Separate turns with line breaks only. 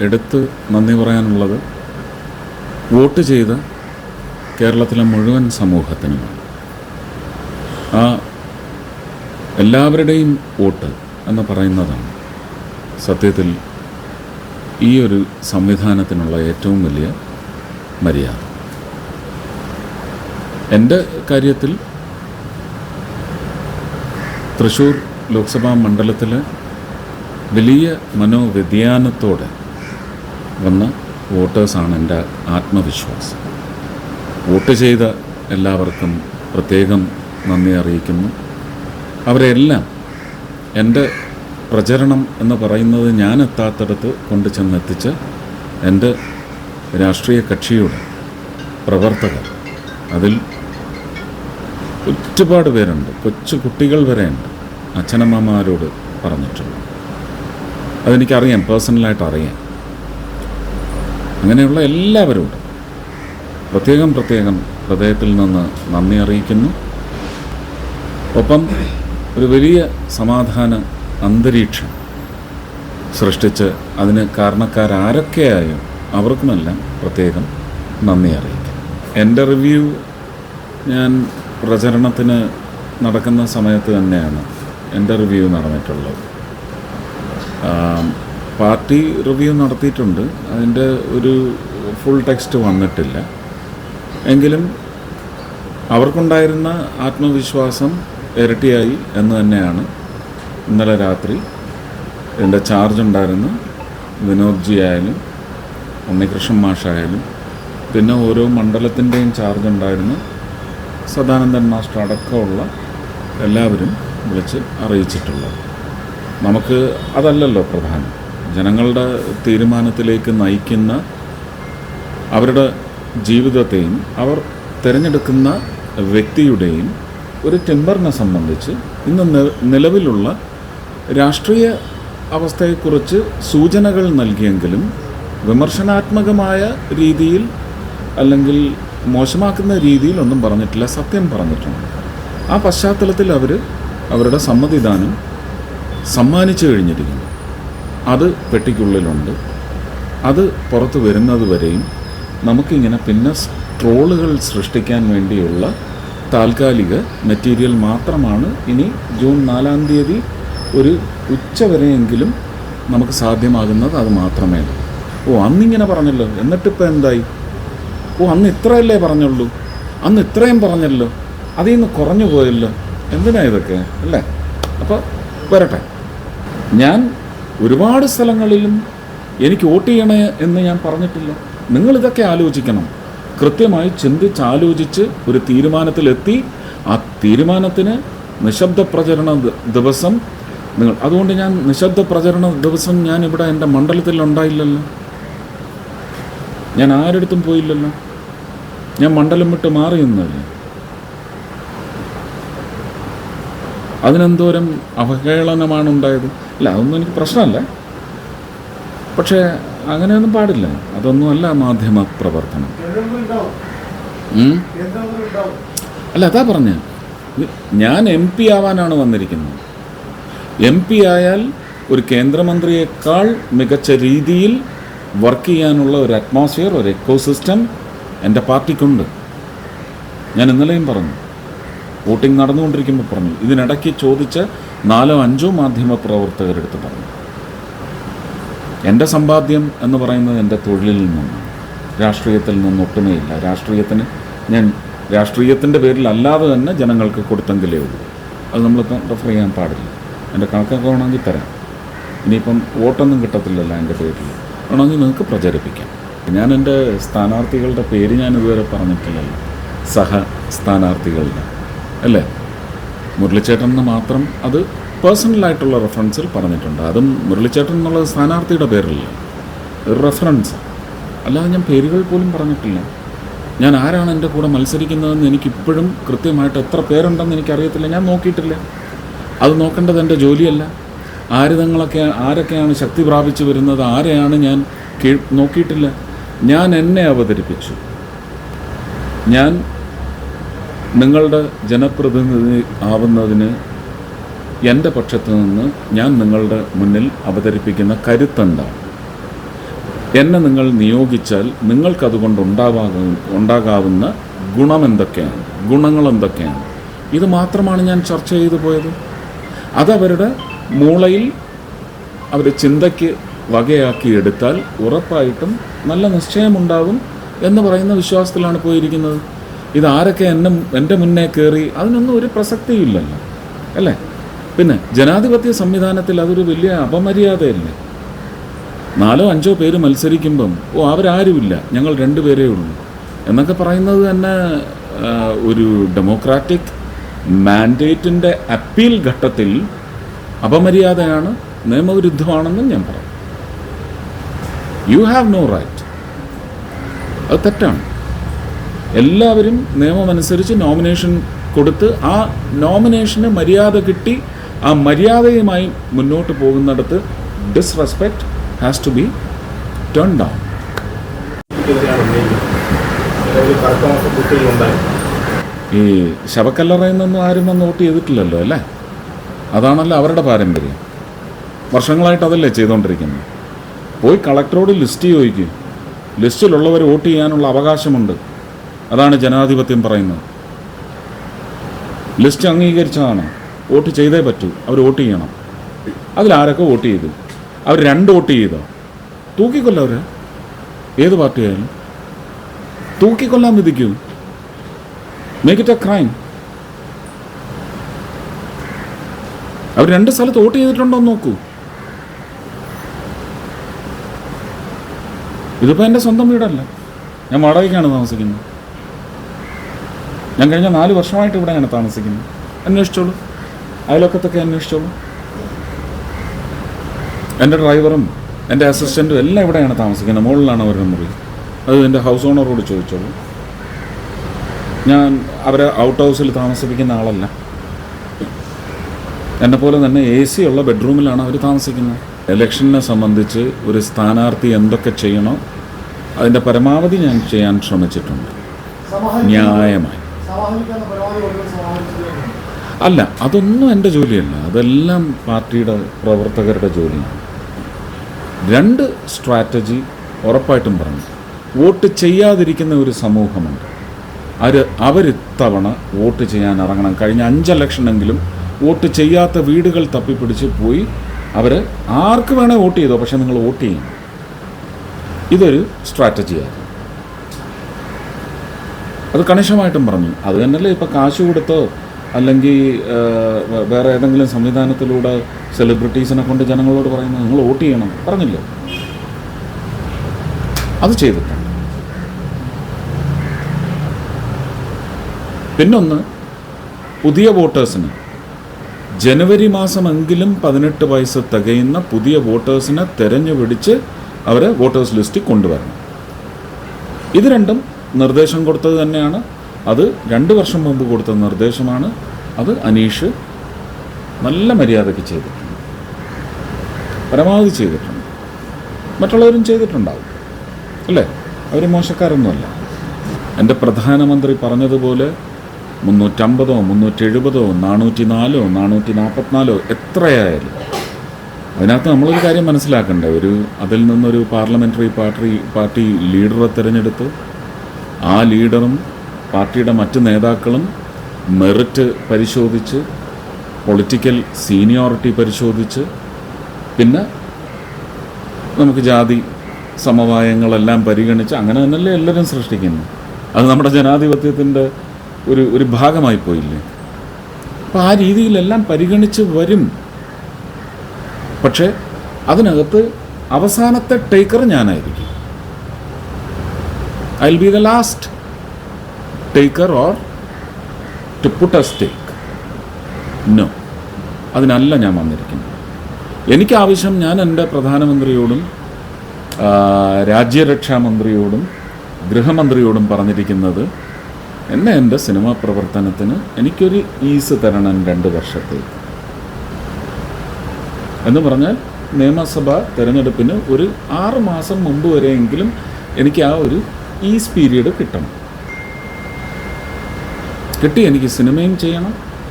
എടുത്ത് നന്ദി പറയാനുള്ളത് വോട്ട് ചെയ്ത കേരളത്തിലെ മുഴുവൻ സമൂഹത്തിനുമാണ്. ആ എല്ലാവരുടെയും വോട്ട് എന്ന് പറയുന്നതാണ് സത്യത്തിൽ ഈ ഒരു സംവിധാനത്തിനുള്ള ഏറ്റവും വലിയ മര്യാദ. എൻ്റെ കാര്യത്തിൽ തൃശ്ശൂർ ലോക്സഭാ മണ്ഡലത്തിൽ വലിയ മനോവ്യതിയാനത്തോടെ വന്ന വോട്ടേഴ്സാണ് എൻ്റെ ആത്മവിശ്വാസം. വോട്ട് ചെയ്ത എല്ലാവർക്കും പ്രത്യേകം നന്ദി അറിയിക്കുന്നു. അവരെല്ലാം എൻ്റെ പ്രചരണം എന്ന് പറയുന്നത് ഞാൻ എത്താത്തിടത്ത് കൊണ്ടു ചെന്നെത്തിച്ച് എൻ്റെ രാഷ്ട്രീയ കക്ഷിയുടെ പ്രവർത്തകർ, അതിൽ ഒരുപാട് പേരുണ്ട്, കൊച്ചു കുട്ടികൾ വരെയുണ്ട്, അച്ഛനമ്മമാരോട് പറഞ്ഞിട്ടുണ്ട്. അതെനിക്കറിയാം, പേഴ്സണലായിട്ട് അറിയാം. അങ്ങനെയുള്ള എല്ലാവരോടും പ്രത്യേകം ഹൃദയത്തിൽ നിന്ന് നന്ദി അറിയിക്കുന്നു. ഒപ്പം ഒരു വലിയ സമാധാന അന്തരീക്ഷം സൃഷ്ടിച്ച് അതിന് കാരണക്കാരാരൊക്കെയായും അവർക്കുമെല്ലാം പ്രത്യേകം നന്ദി അറിയിക്കും. എൻ്റെ റിവ്യൂ ഞാൻ പ്രചരണത്തിന് നടക്കുന്ന സമയത്ത് തന്നെയാണ് എൻ്റെ റിവ്യൂ നടന്നിട്ടുള്ളത്. പാർട്ടി റിവ്യൂ നടത്തിയിട്ടുണ്ട്, അതിൻ്റെ ഒരു ഫുൾ ടെക്സ്റ്റ് വന്നിട്ടില്ല. എങ്കിലും അവർക്കുണ്ടായിരുന്ന ആത്മവിശ്വാസം ഇരട്ടിയായി എന്ന് തന്നെയാണ് ഇന്നലെ രാത്രി എൻ്റെ ചാർജ് ഉണ്ടായിരുന്ന വിനോദ്ജി ആയാലും ഉണ്ണികൃഷ്ണൻ മാഷായാലും പിന്നെ ഓരോ മണ്ഡലത്തിൻ്റെയും ചാർജ് ഉണ്ടായിരുന്ന സദാനന്ദൻ മാസ്റ്റർ അടക്കമുള്ള എല്ലാവരും വിളിച്ച് അറിയിച്ചിട്ടുള്ളത്. നമുക്ക് അതല്ലല്ലോ പ്രധാനം. ജനങ്ങളുടെ തീരുമാനത്തിലേക്ക് നയിക്കുന്ന അവരുടെ ജീവിതത്തെയും അവർ തിരഞ്ഞെടുക്കുന്ന വ്യക്തിയുടെയും ഒരു ടെമ്പറിനെ സംബന്ധിച്ച് ഇന്ന് നിലവിലുള്ള രാഷ്ട്രീയ അവസ്ഥയെക്കുറിച്ച് സൂചനകൾ നൽകിയെങ്കിലും വിമർശനാത്മകമായ രീതിയിൽ അല്ലെങ്കിൽ മോശമാക്കുന്ന രീതിയിലൊന്നും പറഞ്ഞിട്ടില്ല, സത്യം പറഞ്ഞിട്ടുണ്ട്. ആ പശ്ചാത്തലത്തിൽ അവർ അവരുടെ സമ്മതിദാനം സമ്മാനിച്ചു കഴിഞ്ഞിരിക്കുന്നു. അത് പെട്ടിക്കുള്ളിലുണ്ട്. അത് പുറത്ത് വരുന്നത് വരെയും നമുക്കിങ്ങനെ പിന്നെ ട്രോളുകൾ സൃഷ്ടിക്കാൻ വേണ്ടിയുള്ള താൽക്കാലിക മെറ്റീരിയൽ മാത്രമാണ് ഇനി ജൂൺ 4-ാം തീയതി ഒരു ഉച്ചവരെയെങ്കിലും നമുക്ക് സാധ്യമാകുന്നത്. അത് മാത്രമേ. അന്നിങ്ങനെ പറഞ്ഞല്ലോ, എന്നിട്ടിപ്പോൾ എന്തായി? അന്ന് ഇത്രയല്ലേ പറഞ്ഞുള്ളൂ, അന്ന് ഇത്രയും പറഞ്ഞല്ലോ, അതിൽ നിന്ന് കുറഞ്ഞു പോയല്ലോ, എന്തിനാ ഇതൊക്കെ അല്ലേ? അപ്പോൾ വരട്ടെ. ഞാൻ ഒരുപാട് സ്ഥലങ്ങളിലും എനിക്ക് വോട്ട് ചെയ്യണേ എന്ന് ഞാൻ പറഞ്ഞിട്ടില്ല. നിങ്ങളിതൊക്കെ ആലോചിക്കണം, കൃത്യമായി ചിന്തിച്ചാലോചിച്ച് ഒരു തീരുമാനത്തിലെത്തി ആ തീരുമാനത്തിന് നിശബ്ദ പ്രചരണ ദിവസം നിങ്ങൾ. അതുകൊണ്ട് ഞാൻ നിശബ്ദ പ്രചരണ ദിവസം ഞാൻ ഇവിടെ എൻ്റെ മണ്ഡലത്തിൽ ഉണ്ടായില്ലല്ലോ, ഞാൻ ആരെടുത്തും പോയില്ലല്ലോ, ഞാൻ മണ്ഡലം വിട്ട് മാറി നിന്നല്ലേ. അതിനെന്തോരം അവഹേളനമാണ് ഉണ്ടായത്? അല്ല, അതൊന്നും എനിക്ക് പ്രശ്നമല്ല. പക്ഷേ അങ്ങനെയൊന്നും പാടില്ല. അതൊന്നുമല്ല മാധ്യമ പ്രവർത്തനം. അല്ല, അതാ പറഞ്ഞ ഞാൻ MP ആവാനാണ് വന്നിരിക്കുന്നത്. MP ആയാൽ ഒരു കേന്ദ്രമന്ത്രിയേക്കാൾ മികച്ച രീതിയിൽ വർക്ക് ചെയ്യാനുള്ള ഒരു അറ്റ്മോസ്ഫിയർ, ഒരു എക്കോസിസ്റ്റം എൻ്റെ പാർട്ടിക്കുണ്ട്. ഞാൻ ഇന്നലെയും പറഞ്ഞു, വോട്ടിംഗ് നടന്നുകൊണ്ടിരിക്കുമ്പോൾ പറഞ്ഞു. ഇതിനിടയ്ക്ക് ചോദിച്ച 4-5 മാധ്യമ പ്രവർത്തകരെടുത്ത് പറഞ്ഞു. എൻ്റെ സമ്പാദ്യം എന്ന് പറയുന്നത് എൻ്റെ തൊഴിലിൽ നിന്നാണ്, രാഷ്ട്രീയത്തിൽ നിന്നൊട്ടുമേയില്ല. ഞാൻ രാഷ്ട്രീയത്തിൻ്റെ പേരിൽ അല്ലാതെ തന്നെ ജനങ്ങൾക്ക് കൊടുത്തെങ്കിലേ ഉള്ളൂ. അത് നമ്മളിപ്പം റെഫർ ചെയ്യാൻ പാടില്ല. എൻ്റെ കണക്കൊക്കെ വേണമെങ്കിൽ തരാം. ഇനിയിപ്പം വോട്ടൊന്നും കിട്ടത്തില്ലല്ലോ എൻ്റെ പേരിൽ, വേണമെങ്കിൽ നിങ്ങൾക്ക് പ്രചരിപ്പിക്കാം. ഞാൻ എൻ്റെ സ്ഥാനാർത്ഥികളുടെ പേര് ഞാൻ ഇതുവരെ പറഞ്ഞിട്ടില്ലല്ലോ, സഹ സ്ഥാനാർത്ഥികളുടെ അല്ലേ. മുരളിച്ചേട്ടൻ എന്ന് മാത്രം അത് പേഴ്സണലായിട്ടുള്ള റെഫറൻസിൽ പറഞ്ഞിട്ടുണ്ട്. അതും മുരളിച്ചേട്ടൻ എന്നുള്ള സ്ഥാനാർത്ഥിയുടെ പേരില്ല, ഒരു റെഫറൻസ്. അല്ലാതെ ഞാൻ പേരുകൾ പോലും പറഞ്ഞിട്ടില്ല. ഞാൻ ആരാണ് എൻ്റെ കൂടെ മത്സരിക്കുന്നതെന്ന് എനിക്കിപ്പോഴും കൃത്യമായിട്ട് എത്ര പേരുണ്ടെന്ന് എനിക്കറിയത്തില്ല, ഞാൻ നോക്കിയിട്ടില്ല. അത് നോക്കേണ്ടത് എൻ്റെ ജോലിയല്ല. ആരൊക്കെയാണ് ശക്തി പ്രാപിച്ചു വരുന്നത്, ആരെയാണ് ഞാൻ നോക്കിയിട്ടില്ല. ഞാൻ എന്നെ അവതരിപ്പിച്ചു. ഞാൻ നിങ്ങളുടെ ജനപ്രതിനിധി ആവുന്നതിന് എൻ്റെ പക്ഷത്തു നിന്ന് ഞാൻ നിങ്ങളുടെ മുന്നിൽ അവതരിപ്പിക്കുന്ന കരുത്തെന്താണ്? എന്നെ നിങ്ങൾ നിയോഗിച്ചാൽ നിങ്ങൾക്കതുകൊണ്ട് ഉണ്ടാകാവുന്ന ഗുണങ്ങൾ എന്തൊക്കെയാണ്, ഇത് മാത്രമാണ് ഞാൻ ചർച്ച ചെയ്തു പോയത്. അതവരുടെ മൂളയിൽ അവർ ചിന്തയ്ക്ക് വകയാക്കി എടുത്താൽ ഉറപ്പായിട്ടും നല്ല നിശ്ചയമുണ്ടാകും എന്ന് പറയുന്ന വിശ്വാസത്തിലാണ് പോയിരിക്കുന്നത്. ഇതാരൊക്കെ എൻ്റെ മുന്നേ കയറി അതിനൊന്നും ഒരു പ്രസക്തിയില്ലല്ലോ അല്ലേ? പിന്നെ ജനാധിപത്യ സംവിധാനത്തിൽ അതൊരു വലിയ അപമര്യാദയല്ലേ? 4-5 പേര് മത്സരിക്കുമ്പം അവരാരുമില്ല, ഞങ്ങൾ 2 പേരേ ഉള്ളൂ എന്നൊക്കെ പറയുന്നത് തന്നെ ഒരു ഡെമോക്രാറ്റിക് മാൻഡേറ്റിൻ്റെ അപ്പീൽ ഘട്ടത്തിൽ അപമര്യാദയാണ്, നിയമവിരുദ്ധമാണെന്നും ഞാൻ പറയും. You have no right. അത് തെറ്റാണ്. എല്ലാവരും നിയമമനുസരിച്ച് നോമിനേഷൻ കൊടുത്ത് ആ നോമിനേഷന് മര്യാദ കിട്ടി ആ മര്യാദയുമായി മുന്നോട്ട് പോകുന്നിടത്ത് disrespect has to be turn down. ഈ ശവക്കല്ലറയിൽ നിന്നും ആരും വന്ന് വോട്ട് ചെയ്തിട്ടില്ലല്ലോ അല്ലേ? അതാണല്ലോ അവരുടെ പാരമ്പര്യം. വർഷങ്ങളായിട്ട് അതല്ലേ ചെയ്തുകൊണ്ടിരിക്കുന്നത്. പോയി കളക്ടറോട് ലിസ്റ്റ് ചോദിക്കുക. ലിസ്റ്റിലുള്ളവർ വോട്ട് ചെയ്യാനുള്ള അവകാശമുണ്ട്. അതാണ് ജനാധിപത്യം പറയുന്നത്. ലിസ്റ്റ് അംഗീകരിച്ചതാണ്. വോട്ട് ചെയ്തേ പറ്റൂ. അവർ വോട്ട് ചെയ്യണം. അതിലാരൊക്കെ വോട്ട് ചെയ്തു? അവർ 2 വോട്ട് ചെയ്തോ? തൂക്കിക്കൊല്ല. അവർ ഏത് പാർട്ടിയായാലും തൂക്കിക്കൊല്ലാൻ വിധിക്കൂ. Make it a crime. അവർ 2 സ്ഥലത്ത് വോട്ട് ചെയ്തിട്ടുണ്ടോ എന്ന് നോക്കൂ. ഇതിപ്പോൾ എൻ്റെ സ്വന്തം വീടല്ല. ഞാൻ വാടകയ്ക്കാണ് താമസിക്കുന്നത്. ഞാൻ കഴിഞ്ഞ 4 വർഷമായിട്ട് ഇവിടെയാണ് താമസിക്കുന്നത്. അന്വേഷിച്ചോളൂ. അയൽവക്കത്തൊക്കെ അന്വേഷിച്ചോളൂ. എൻ്റെ ഡ്രൈവറും എൻ്റെ അസിസ്റ്റൻറ്റും എല്ലാം ഇവിടെയാണ് താമസിക്കുന്നത്. മുകളിലാണ് അവരുടെ മുറി. അത് എൻ്റെ ഹൗസ് ഓണറോട് ചോദിച്ചോളൂ. ഞാൻ അവരെ ഔട്ട് ഹൗസിൽ താമസിപ്പിക്കുന്ന ആളല്ല. എന്നെപ്പോലെ തന്നെ AC ഉള്ള ബെഡ്റൂമിലാണ് അവർ താമസിക്കുന്നത്. ഇലക്ഷനെ സംബന്ധിച്ച് ഒരു സ്ഥാനാർത്ഥി എന്തൊക്കെ ചെയ്യണോ അതിൻ്റെ പരമാവധി ഞാൻ ചെയ്യാൻ ശ്രമിച്ചിട്ടുണ്ട്, ന്യായമായി. അല്ല, അതൊന്നും എൻ്റെ ജോലിയല്ല. അതെല്ലാം പാർട്ടിയുടെ പ്രവർത്തകരുടെ ജോലിയാണ്. 2 സ്ട്രാറ്റജി ഉറപ്പായിട്ടും പറഞ്ഞു. വോട്ട് ചെയ്യാതിരിക്കുന്ന ഒരു സമൂഹമുണ്ട്. അവരിത്തവണ വോട്ട് ചെയ്യാൻ ഇറങ്ങണം. കഴിഞ്ഞ 5 ഇലക്ഷനെങ്കിലും വോട്ട് ചെയ്യാത്ത വീടുകൾ തപ്പിപ്പിടിച്ച് പോയി അവർ ആർക്ക് വേണേൽ വോട്ട് ചെയ്തോ, പക്ഷെ നിങ്ങൾ വോട്ട് ചെയ്യണം. ഇതൊരു സ്ട്രാറ്റജിയാണ്. അത് കണിശമായിട്ടും പറഞ്ഞു. അത് തന്നെയല്ലേ ഇപ്പോൾ കാശ് കൊടുത്തോ അല്ലെങ്കിൽ വേറെ ഏതെങ്കിലും സംവിധാനത്തിലൂടെ സെലിബ്രിറ്റീസിനെ കൊണ്ട് ജനങ്ങളോട് പറയുന്നത് നിങ്ങൾ വോട്ട് ചെയ്യണം പറഞ്ഞില്ലേ? അത് ചെയ്തിട്ടുണ്ട്. പിന്നൊന്ന്, പുതിയ വോട്ടേഴ്സിന് ജനുവരി മാസമെങ്കിലും 18 വയസ്സ് തികയുന്ന പുതിയ വോട്ടേഴ്സിനെ തെരഞ്ഞുപിടിച്ച് അവരെ വോട്ടേഴ്സ് ലിസ്റ്റിൽ കൊണ്ടുവരണം. ഇത് 2ഉം നിർദ്ദേശം കൊടുത്തത് തന്നെയാണ്. അത് 2 വർഷം മുമ്പ് കൊടുത്ത നിർദ്ദേശമാണ്. അത് അനീഷ് നല്ല മര്യാദയ്ക്ക് ചെയ്തിട്ടുണ്ട്, പരമാവധി ചെയ്തിട്ടുണ്ട്. മറ്റുള്ളവരും ചെയ്തിട്ടുണ്ടാവും അല്ലേ? അവർ മോശക്കാരൊന്നുമല്ല. എൻ്റെ പ്രധാനമന്ത്രി പറഞ്ഞതുപോലെ 350, 370, 404, 444 എത്രയായാലും അതിനകത്ത് നമ്മളൊരു കാര്യം മനസ്സിലാക്കണ്ടേ. അതിൽ നിന്നൊരു പാർലമെൻ്ററി പാർട്ടി ലീഡറെ തിരഞ്ഞെടുത്ത് ആ ലീഡറും പാർട്ടിയുടെ മറ്റ് നേതാക്കളും മെറിറ്റ് പരിശോധിച്ച്, പൊളിറ്റിക്കൽ സീനിയോറിറ്റി പരിശോധിച്ച്, പിന്നെ നമുക്ക് ജാതി സമവായങ്ങളെല്ലാം പരിഗണിച്ച് അങ്ങനെ തന്നെയല്ലേ എല്ലാവരും സൃഷ്ടിക്കുന്നു. അത് നമ്മുടെ ജനാധിപത്യത്തിൻ്റെ ഒരു ഭാഗമായി പോയില്ലേ? അപ്പോൾ ആ രീതിയിലെല്ലാം പരിഗണിച്ച് വരും. പക്ഷേ അതിനകത്ത് അവസാനത്തെ ടേക്കർ ഞാനായിരിക്കും. I will be the last taker or to put a stake. No, അതിനല്ല ഞാൻ വന്നിരിക്കുന്നത്. എനിക്കാവശ്യം, ഞാൻ എൻ്റെ പ്രധാനമന്ത്രിയോടും രാജ്യരക്ഷാമന്ത്രിയോടും ഗൃഹമന്ത്രിയോടും പറഞ്ഞിരിക്കുന്നത്, എന്നെ എൻ്റെ സിനിമാ പ്രവർത്തനത്തിന് എനിക്കൊരു ഈസ് തരണം 2 വർഷത്തേക്ക് എന്ന് പറഞ്ഞാൽ നിയമസഭാ തെരഞ്ഞെടുപ്പിന് ഒരു 6 മാസം മുമ്പ് വരെയെങ്കിലും എനിക്ക് ആ ഒരു ഈസ് പീരീഡ് കിട്ടണം. കിട്ടി എനിക്ക് സിനിമയും ചെയ്യണം,